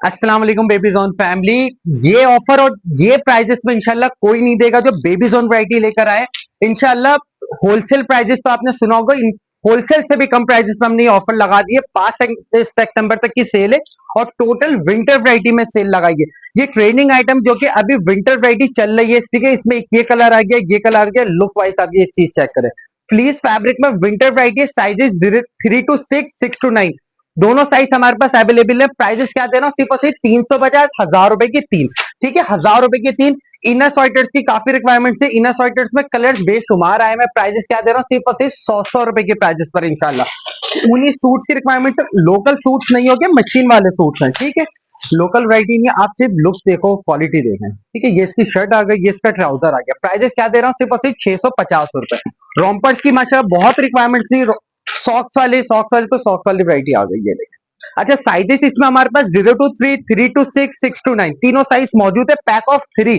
अस्सलाम वालेकुम baby zone family. ये ऑफर और ये प्राइजेस में इंशाल्लाह कोई नहीं देगा जो बेबी जोन वैरायटी लेकर आए। इंशाल्लाह होलसेल प्राइजेस तो आपने सुना होगा, होलसेल से भी कम प्राइजेस में हमने ये ऑफर लगा दिए। 5 सितंबर तक की सेल है और टोटल विंटर वैरायटी में सेल लगाई है। ये ट्रेनिंग आइटम जो कि अभी विंटर वैरायटी चल रही है, ठीक है, इसमें ये कलर आ गया, ये कलर आ गया। लुक वाइज आप ये चीज चेक करें। फ्लीस फैब्रिक में winter variety, sizes 3 to 6, 6 to 9, दोनों साइज हमारे पास अवेलेबल है। प्राइजेस क्या दे रहा हूँ, सिर्फ और सिर्फ 350, 1000 रुपए की तीन। ठीक है, 1000 रुपए की तीन। इनर स्वेटर्स की काफी रिक्वायरमेंट है, इनर स्वेटर्स में कलर्स बेशुमार आए। मैं प्राइजेस क्या दे रहा हूँ, सिर्फ और सिर्फ 100 रुपए के प्राइजेस पर इंशाल्लाह। उन्हीं सूट्स की रिक्वायरमेंट, लोकल सूट्स नहीं हो गए, मशीन वाले सूट्स हैं। ठीक है, लोकल वैरायटी नहीं, आप सिर्फ लुक देखो, क्वालिटी देखें। ठीक है, ये इसकी शर्ट आ गई, ये इसका ट्राउजर आ गया। प्राइजेस क्या दे रहा हूँ, सिर्फ और सिर्फ 650 रुपए। रोम्पर्स की माशाल्लाह बहुत रिक्वायरमेंट थी। सॉक्स वाले तो सॉक्स वाली वैरायटी आ गई है। अच्छा, साइजेस इसमें हमारे पास 0 to 3, 3 to 6, 6 to 9 तीनों साइज मौजूद है। पैक ऑफ 3,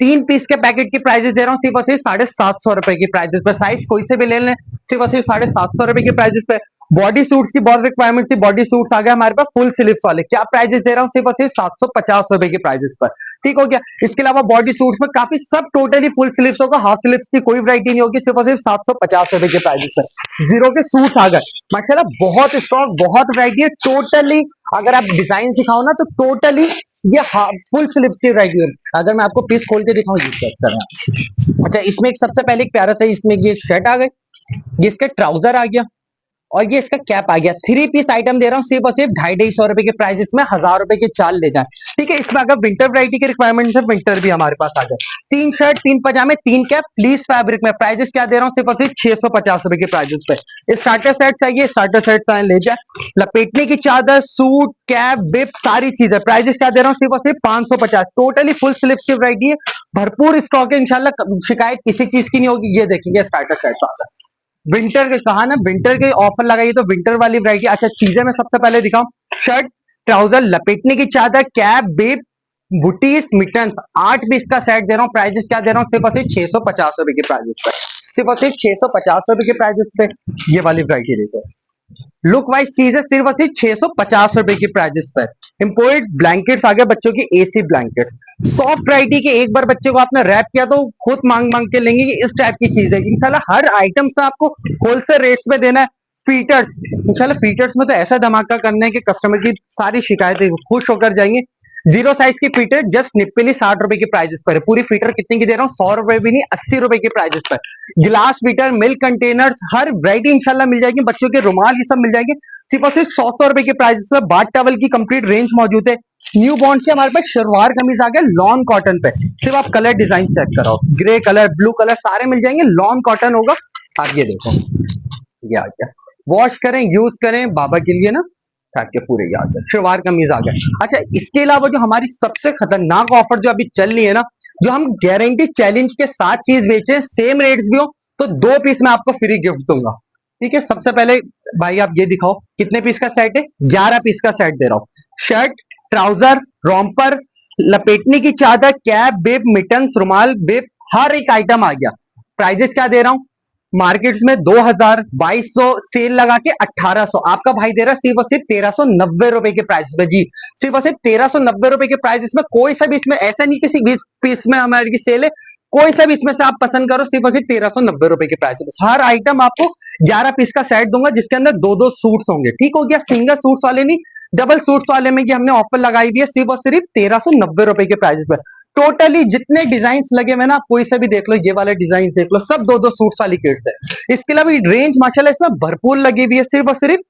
3 पीस के पैकेट की प्राइजेस दे रहा हूँ सिर्फ और सिर्फ 750 रुपए की प्राइजेस पे। साइज कोई से भी ले लें, सिर्फ और सिर्फ 750 रुपए की प्राइजेस पे। बॉडी सूट्स की बहुत रिक्वायरमेंट थी, बॉडी सूट्स आ गए हमारे पास फुल स्लीव्स वाले। क्या प्राइजेस दे रहा हूँ, सिर्फ और सिर्फ 750 रुपए की प्राइजेस पर। ठीक हो गया। इसके अलावा बॉडी सूट्स में काफी सब टोटली फुल स्लीव्स होगा, हाफ स्लीव्स की कोई वैरायटी नहीं होगी, सिर्फ और सिर्फ 750 रुपए के प्राइजेस पर। जीरो के सूट्स आ गए माशाल्लाह, बहुत स्टॉक, बहुत वैरायटी है टोटली। अगर आप डिजाइन सिखाओ ना तो टोटली ये फुल स्लीव्स की वैरायटी है। अगर मैं आपको पीस खोल के दिखाऊं, ये चेक करें। अच्छा, इसमें एक सबसे पहले एक प्यारा सा इसमें ये शर्ट आ गई, ये इसका ट्राउजर आ गया और ये इसका कैप आ गया। 3 पीस आइटम दे रहा हूँ सिर्फ और सिर्फ 250-250 रुपए के प्राइस में। 1000 रुपए के चाल ले जाए। ठीक है, इसमें अगर विंटर वैरायटी की रिक्वायरमेंट है, विंटर भी हमारे पास आ गए। 3 शर्ट, 3 पजामे, 3 कैप, फ्लीस फैब्रिक में। प्राइजेस क्या दे रहा हूँ, सिर्फ और सिर्फ 650 रुपए के प्राइजेस पे। स्टार्टर सेट चाहिए, स्टार्टर सेट ले जाए। लपेटने की चादर, सूट, कैप, बिप, सारी चीजें। प्राइजेस क्या दे रहा हूँ, सिर्फ और सिर्फ 550। टोटली फुल स्लीव्स की वैरायटी है, भरपूर स्टॉक है इंशाल्लाह, शिकायत किसी चीज की नहीं होगी। ये देखेंगे स्टार्टर सेट आ गए। विंटर के कहा ना, विंटर के ऑफर लगाइए तो विंटर वाली वैरायटी। अच्छा, चीजें मैं सबसे पहले दिखाऊं। शर्ट, ट्राउजर, लपेटने की चादर, कैप, बेब, बुटीस, मिटन, 8 पीस का सेट दे रहा हूँ। प्राइजेस क्या दे रहा हूँ, सिर्फ और सिर्फ 650 रुपए के प्राइजेस पे। सिर्फ और सिर्फ 650 रुपए के प्राइजेस पे ये वाली वैरायटी देते हैं। लुक वाइज चीज है, सिर्फ और सिर्फ 650 रुपए की प्राइजेस पर। इंपोर्टेड ब्लैंकेट्स आ गए बच्चों की, एसी ब्लैंकेट, सॉफ्ट वैरायटी के। एक बार बच्चे को आपने रैप किया तो खुद मांग मांग के लेंगे कि इस टाइप की चीज है। इंशाल्लाह हर आइटम से आपको होलसेल रेट्स में देना है। फीटर्स, इंशाल्लाह फीटर्स में तो ऐसा धमाका करना है कि कस्टमर की सारी शिकायतें खुश होकर जाएंगे। जीरो साइज की फीटर जस्ट निप्पली 60 रुपए की प्राइजेस पर है। पूरी फीटर कितने की दे रहा हूँ, 100 रुपए भी नहीं, 80 रुपए की प्राइजेस पर। गिलास फीटर, मिल्क कंटेनर्स, हर वैरायटी इंशाल्लाह मिल जाएगी। बच्चों के रुमाल ये सब मिल जाएंगे सिर्फ और सिर्फ 100 रुपए के प्राइस में। बाथ टॉवल की कंप्लीट रेंज मौजूद है। न्यू बॉर्न से हमारे पास शलवार कमीज आ गया लॉन कॉटन पे। सिर्फ आप कलर डिजाइन चेक कराओ, ग्रे कलर, ब्लू कलर सारे मिल जाएंगे, लॉन कॉटन होगा। आप ये देखो, ये आ गया। वॉश करें, यूज करें, बाबा के लिए ना, काट के पूरे ये आ गया, शलवार कमीज आ गया। अच्छा, इसके अलावा जो हमारी सबसे खतरनाक ऑफर जो अभी चल रही है ना, जो हम गारंटी चैलेंज के साथ चीज बेचे, सेम रेट्स भी हो तो 2 पीस मैं आपको फ्री गिफ्ट दूंगा। ठीक है, सबसे पहले भाई आप ये दिखाओ कितने पीस का सेट है। 11 पीस का सेट दे रहा हूं। शर्ट, ट्राउजर, रॉम्पर, लपेटने की चादर, कैप, बिब, मिटन्स, रुमाल, बिब, हर एक आइटम आ गया। प्राइजेस क्या दे रहा हूं, मार्केट्स में 2000, 2200, सेल लगा के 1800, आपका भाई दे रहा है सिर्फ और सिर्फ 1390 रुपए के प्राइस में। जी, सिर्फ और सिर्फ 1390 रुपए के प्राइस में। कोई सा भी इसमें ऐसा नहीं किसी 20 पीस में हमारी की सेल है, कोई सा भी इसमें से आप पसंद करो, सिर्फ और सिर्फ 1390 रुपए के प्राइस में। हर आइटम आपको 11 पीस का सेट दूंगा जिसके अंदर दो दो सूट्स होंगे। ठीक हो गया, सिंगल सूट्स वाले नहीं, डबल सूट्स वाले में ये हमने ऑफर लगाई हुई है सिर्फ और सिर्फ 1390 रुपए के प्राइस में। टोटली जितने डिजाइन लगे हुए ना, आप कोई से भी देख लो, ये वाले डिजाइन देख लो, सब दो दो सूट्स वाली किट्स है। इसके अलावा रेंज माशाल्लाह इसमें भरपूर लगी हुई है, सिर्फ और सिर्फ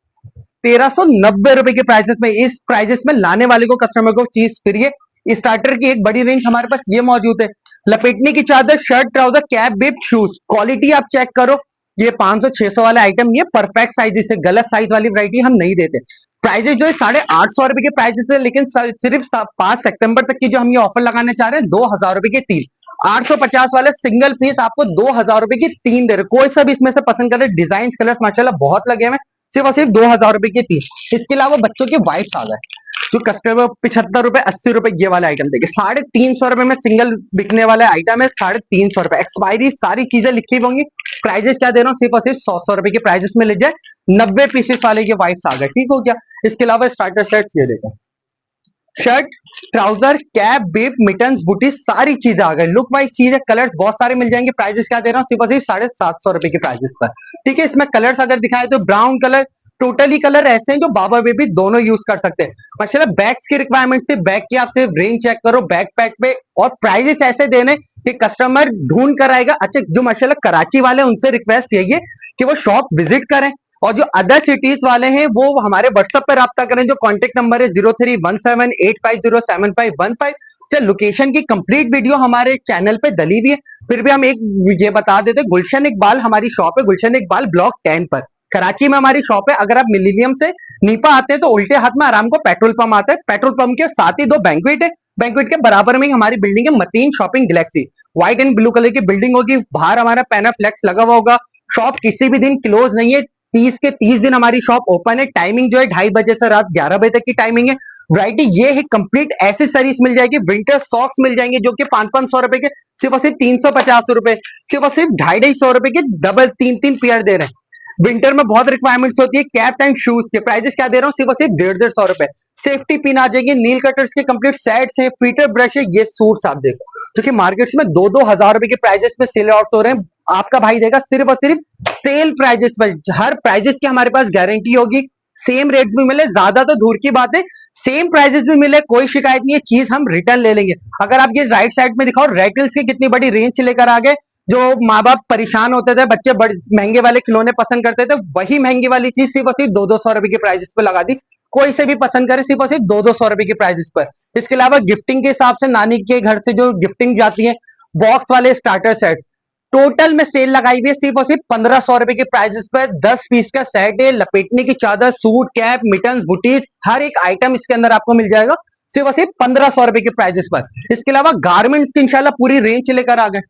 1390 रुपए के प्राइजेस में। इस प्राइजेस में लाने वाले को, कस्टमर को चीज फ्री है। स्टार्टर की एक बड़ी रेंज हमारे पास ये मौजूद है। लपेटने की चादर, shirt, trouser, cap, beep, shoes, quality आप चेक करो। ये 500-600 वाला आइटम, ये परफेक्ट साइज, इसे गलत साइज वाली वैरायटी हम नहीं देते। प्राइजेस जो है 850 रुपए के प्राइजेस है, लेकिन सिर्फ 5 सितंबर तक की जो हम ये ऑफर लगाने चाह रहे हैं, 2000 रुपए के तीन। 850 वाले सिंगल पीस आपको 2000 रुपए की तीन दे रहे। कोई सा भी इसमें से पसंद करे, डिजाइन कलर्स माशाल्लाह बहुत लगे हुए, सिर्फ और सिर्फ 2000 रुपए के तीन। इसके अलावा बच्चों के वाइट्स आ गए, जो कस्टमर 75 रुपए, 80 रुपए ये वाले आइटम देखे। 350 रुपए में सिंगल बिकने वाला आइटम है, 350 रुपए एक्सपायरी, सारी चीजें लिखी होंगी। प्राइजेस क्या दे रहा हूँ, सिर्फ और सिर्फ 100-100 रुपए के प्राइजेस में ले जाए। 90 पीसेस वाले ये वाइट्स आ गए। ठीक हो गया। इसके अलावा स्टार्टर सेट्स ये देखो, शर्ट, ट्राउजर, कैप, बिब, मिटन्स, बूटी, सारी चीजें आ गई। लुक वाइज चीजें, कलर्स बहुत सारे मिल जाएंगे। प्राइजेस क्या दे रहा हूँ, सिर्फ और सिर्फ 750 रुपए के प्राइजेस पर। ठीक है, इसमें कलर्स अगर दिखाए तो ब्राउन कलर, टोटली कलर ऐसे हैं जो बाबा बेबी दोनों यूज कर सकते हैं। माशाल्लाह बैग्स की रिक्वायरमेंट थी, बैग की आप सिर्फ रेंज चेक करो बैक पैक पे, और प्राइजेस ऐसे देने कि कस्टमर ढूंढ कर आएगा। अच्छा, जो माशाल्लाह कराची वाले उनसे रिक्वेस्ट यही है कि वो शॉप विजिट करें, और जो अदर सिटीज वाले हैं वो हमारे व्हाट्सएप पर राब्ता करें, जो कॉन्टेक्ट नंबर है 031785075515। चल, लोकेशन की कंप्लीट वीडियो हमारे चैनल पे डली हुई है, फिर भी हम एक ये बता देते हैं, गुलशन इकबाल हमारी शॉप है, गुलशन इकबाल ब्लॉक 10 पर, कराची में हमारी शॉप है। अगर आप मिलीनियम से नीपा आते हैं तो उल्टे हाथ में आराम को पेट्रोल पंप आता है, पेट्रोल पंप के साथ ही 2 बैंक्वेट है, बैंक्वेट के बराबर में ही हमारी बिल्डिंग है Mateen Shopping Galaxy. White and blue colour की बिल्डिंग होगी, बाहर हमारा पैनाफ्लेक्स लगा हुआ होगा। शॉप किसी भी दिन क्लोज नहीं है, 30 के 30 दिन हमारी शॉप ओपन है। टाइमिंग जो है 2:30 से रात 11 बजे तक की टाइमिंग है। वैरायटी ये है, कंप्लीट एसेसरीज मिल जाएगी, विंटर सॉक्स मिल जाएंगे जो कि 500-500 रुपए के, सिर्फ और सिर्फ 350 रुपए, सिर्फ और सिर्फ 250-250 रुपए के डबल 3-3 पेयर दे रहे हैं। विंटर में बहुत रिक्वायरमेंट्स होती है कैप्स एंड शूज के, प्राइजेस क्या दे रहा हूँ, सिर्फ और सिर्फ 150-150 रुपए। सेफ्टी पिन आ जाएगी, नील कटर्स के कंप्लीट सेट्स है, फीटर ब्रश है, ये सूट्स आप देखो जो कि मार्केट्स में 2-2 हजार रुपए के प्राइजेस में सेल आउट हो रहे हैं, आपका भाई देगा सिर्फ और सिर्फ सेल प्राइजेस पर। हर प्राइजेस की हमारे पास गारंटी होगी, सेम रेट्स भी मिले, ज्यादा तो दूर की बात है, सेम प्राइजेस भी मिले, कोई शिकायत नहीं है, चीज हम रिटर्न ले लेंगे। अगर आप ये राइट साइड में दिखाओ, रेटल्स की कितनी बड़ी रेंज लेकर आ गए। जो माँ बाप परेशान होते थे, बच्चे बड़े महंगे वाले खिलौने पसंद करते थे, वही महंगी वाली चीज सिर्फ और सिर्फ 200-200 रुपए के प्राइजेस पे लगा दी। कोई से भी पसंद करे, सिर्फ और सिर्फ 200-200 रुपए के प्राइजेस पर। इसके अलावा गिफ्टिंग के हिसाब से नानी के घर से जो गिफ्टिंग जाती है, बॉक्स वाले स्टार्टर सेट, टोटल में सेल लगाई हुई है सिर्फ और सिर्फ 1500 रुपए के प्राइजेस पर। 10 पीस का सेट है, लपेटने की चादर, सूट, कैप, मिटन्स, बुटीक, हर एक आइटम इसके अंदर आपको मिल जाएगा सिर्फ और सिर्फ 1500 रुपए के प्राइजेस पर। इसके अलावा गारमेंट्स की इंशाल्लाह पूरी रेंज लेकर आ गए।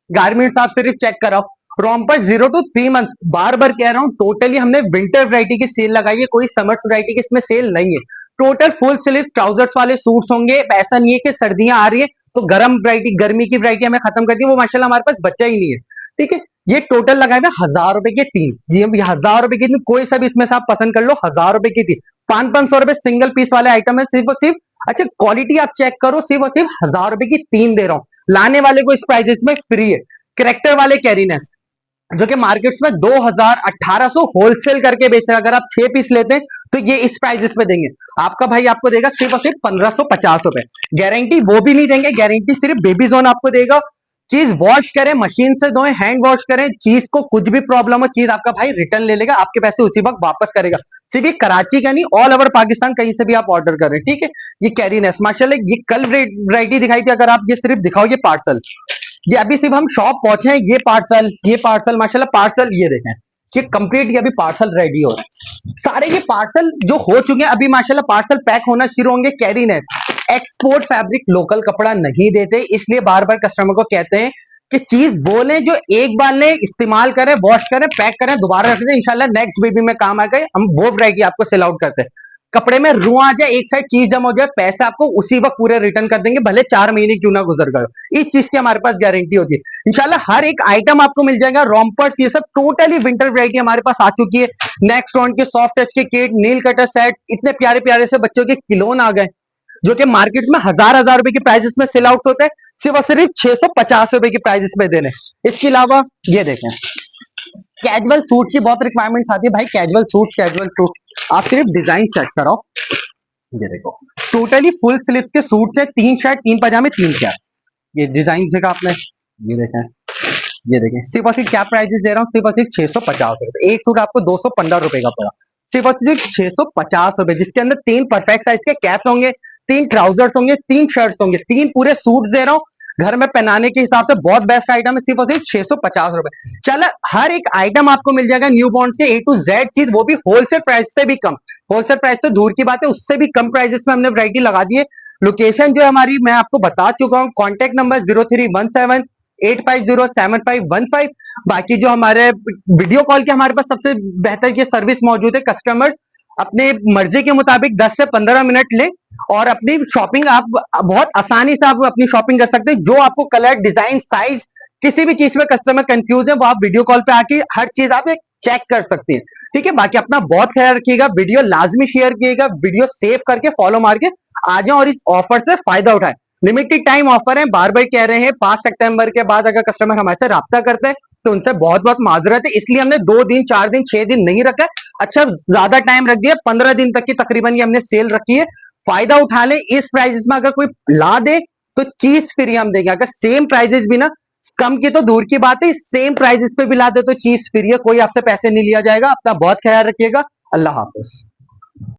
गारमेंट्स आप सिर्फ चेक कराओ, रॉम्पर 0 to 3 मंथ्स, बार बार कह रहा हूं, टोटली हमने विंटर वैरायटी की सेल लगाई है, कोई समर वैरायटी की इसमें सेल नहीं है। टोटल फुल स्लीव ट्राउजर्स वाले सूट्स होंगे, ऐसा नहीं है कि सर्दियां आ रही है तो गर्म वैरायटी, गर्मी की वैरायटी हमें खत्म कर दी, वो माशाल्लाह हमारे पास बच्चा ही नहीं है। ठीक है, ये टोटल लगाए हुए 1000 रुपए के 3 जी, हम 1000 रुपए की तीन, कोई सा भी इसमें से आप पसंद कर लो, 1000 रुपए की 3, 500-500 रुपए सिंगल पीस वाले आइटम है सिर्फ और सिर्फ। अच्छा, क्वालिटी आप चेक करो, सिर्फ और सिर्फ 1000 रुपए की 3 दे रहा हूं, लाने वाले को इस प्राइजेस में फ्री है। करेक्टर वाले कैरीनेस जो कि मार्केट्स में 2000-1800 होलसेल करके बेच रहे हैं, अगर आप 6 पीस लेते हैं तो ये इस प्राइजेस पे देंगे। आपका भाई आपको देगा सिर्फ और सिर्फ 1550 रुपए। गारंटी वो भी नहीं देंगे, गारंटी सिर्फ बेबी जोन आपको देगा। चीज वॉश करें, मशीन से धोएं, हैंड वॉश करें, चीज को कुछ भी प्रॉब्लम हो, चीज आपका भाई रिटर्न ले लेगा, आपके पैसे उसी वक्त वापस करेगा। सिर्फ ये कराची का नहीं, ऑल ओवर पाकिस्तान कहीं से भी आप ऑर्डर करें। ठीक है, ये कैरीनेस माशाल्लाह, ये कल वैरायटी दिखाई थी, अगर आप ये सिर्फ दिखाओ, ये पार्सल, ये अभी सिर्फ हम शॉप पहुंचे हैं, ये पार्सल माशाल्लाह, पार्सल ये देखें, ये कंप्लीट, ये अभी पार्सल रेडी हो रहा है। सारे ये पार्सल जो हो चुके हैं, अभी माशाल्लाह पार्सल पैक होना शुरू होंगे। कैरीनेस एक्सपोर्ट फैब्रिक, लोकल कपड़ा नहीं देते, इसलिए बार बार कस्टमर को कहते हैं कि चीज बोले जो एक बार ले, इस्तेमाल करें, वॉश करें, पैक करें, दोबारा रख दें, इंशाल्लाह नेक्स्ट बेबी में काम आ गए। हम वो वैरायटी आपको सेल आउट करते हैं। कपड़े में रुआ आ जाए, एक साइड चीज जम हो जाए, पैसे आपको उसी वक्त पूरे रिटर्न कर देंगे, भले 4 महीने क्यों ना गुजर गए। इस चीज की हमारे पास गारंटी होती है। इंशाल्लाह हर एक आइटम आपको मिल जाएगा, रॉम्पर्स, ये सब टोटली विंटर वैरायटी हमारे पास आ चुकी है। नेक्स्ट राउंड के सॉफ्ट टच के किट, नील कटर सेट, इतने प्यारे प्यारे से बच्चों के खिलौने आ गए जो कि मार्केट में 1000-1000 रुपए के प्राइजेस में सेल आउट होते हैं, सिर्फ और सिर्फ 650 रुपए के प्राइजेस में दे रहे हैं। इसके अलावा ये देखें, कैजुअल सूट की बहुत रिक्वायरमेंट आती है भाई, कैजुअल सूट आप सिर्फ डिजाइन चेक करो, ये देखो टोटली फुल स्लीव के सूट है, 3 शर्ट, 3 पजामे, 3 कैप, ये डिजाइन देखा आपने, ये देखें, ये देखें, सिर्फ और सिर्फ क्या प्राइजेस दे रहा हूँ, सिर्फ और सिर्फ 650 रुपए। एक सूट आपको 215 रुपए का पड़ा, सिर्फ और सिर्फ 650 रुपए, जिसके अंदर 3 परफेक्ट साइज के कैप्स होंगे, 3 ट्राउजर्स होंगे, 3 शर्ट्स होंगे, 3 पूरे सूट दे रहा हूँ। घर में पहनाने के हिसाब से बहुत बेस्ट आइटम है, सिर्फ और सिर्फ 650 रुपए। चल, हर एक आइटम आपको मिल जाएगा न्यू बॉन्ड्स के A to Z चीज, वो भी होलसेल प्राइस से भी कम, होलसेल प्राइस से दूर की बात है, उससे भी कम प्राइसेस में हमने वैरायटी लगा दी है। लोकेशन जो है हमारी, मैं आपको बता चुका हूँ, कॉन्टैक्ट नंबर 031785075515। बाकी जो हमारे वीडियो कॉल के हमारे पास सबसे बेहतर ये सर्विस मौजूद है, कस्टमर अपने मर्जी के मुताबिक 10 से 15 मिनट ले और अपनी शॉपिंग आप बहुत आसानी से आप अपनी शॉपिंग कर सकते हैं। जो आपको कलर, डिजाइन, साइज, किसी भी चीज में कस्टमर कंफ्यूज है, वो आप वीडियो कॉल पे आके हर चीज आप एक चेक कर सकती हैं। ठीक है, बाकी अपना बहुत ख्याल रखिएगा, वीडियो लाजमी शेयर किएगा, वीडियो सेव करके फॉलो मार के आ जाओ और इस ऑफर से फायदा उठाएं। लिमिटेड टाइम ऑफर है, बार बार कह रहे हैं 5 सितंबर के बाद अगर कस्टमर हमारे से राब्ता करते हैं तो उनसे बहुत बहुत माजरत है, इसलिए हमने 2 दिन 4 दिन 6 दिन नहीं रखा है। अच्छा ज्यादा टाइम रख दिया, 15 दिन तक की तकरीबन ये हमने सेल रखी है। फायदा उठा ले, इस प्राइजेस में अगर कोई ला दे तो चीज फ्री हम देंगे, अगर सेम प्राइजेस भी ना कम की तो दूर की बात है, सेम प्राइजेस पे भी ला दे तो चीज फ्री है, कोई आपसे पैसे नहीं लिया जाएगा। अपना बहुत ख्याल रखिएगा। अल्लाह हाफिज।